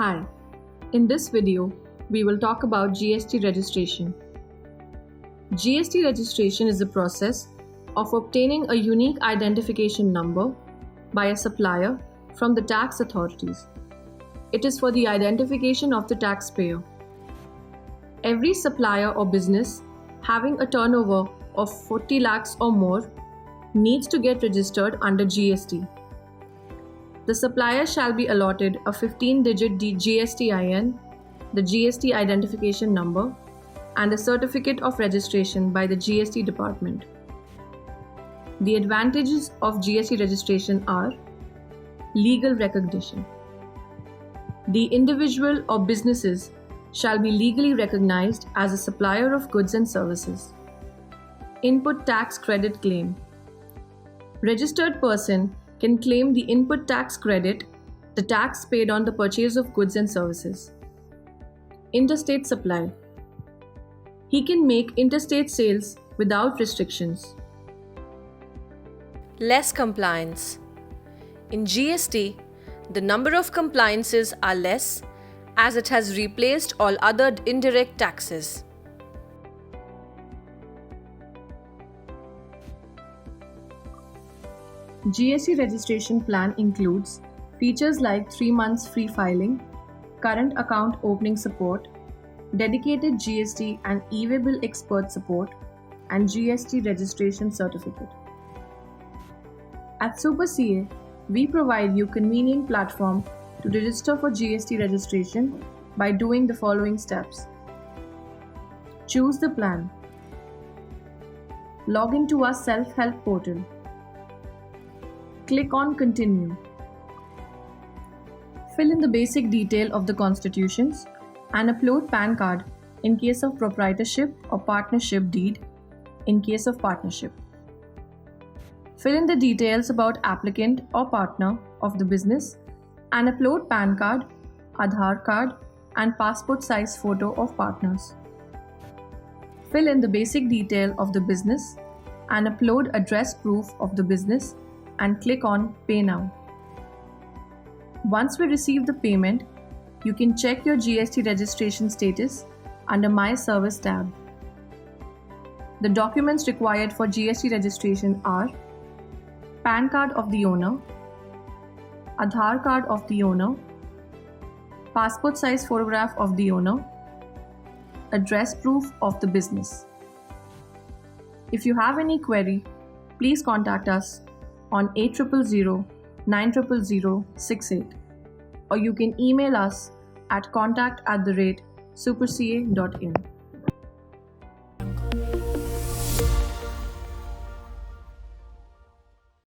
Hi, in this video, we will talk about GST registration. GST registration is the process of obtaining a unique identification number by a supplier from the tax authorities. It is for the identification of the taxpayer. Every supplier or business having a turnover of 40 lakhs or more needs to get registered under GST. The supplier shall be allotted a 15-digit GSTIN, the GST identification number, and a certificate of registration by the GST department. The advantages of GST registration are legal recognition. The individual or businesses shall be legally recognized as a supplier of goods and services. Input tax credit claim. Registered person can claim the input tax credit, the tax paid on the purchase of goods and services. Interstate supply. He can make interstate sales without restrictions. Less compliance. In GST, the number of compliances are less as it has replaced all other indirect taxes. GST registration plan includes features like 3 months free filing, current account opening support, dedicated GST and e-way bill expert support, and GST registration certificate. At Super CA, we provide you convenient platform to register for GST registration by doing the following steps. Choose the plan. Log into our self-help portal. Click on Continue. Fill in the basic detail of the constitutions and upload PAN card in case of proprietorship or partnership deed in case of partnership. Fill in the details about applicant or partner of the business and upload PAN card, Aadhaar card and passport size photo of partners. Fill in the basic detail of the business and upload address proof of the business and click on Pay Now. Once we receive the payment, you can check your GST registration status under My Service tab. The documents required for GST registration are PAN card of the owner, Aadhaar card of the owner, passport size photograph of the owner, address proof of the business. If you have any query, please contact us on 8000 900 or you can email us at contact@superca.in.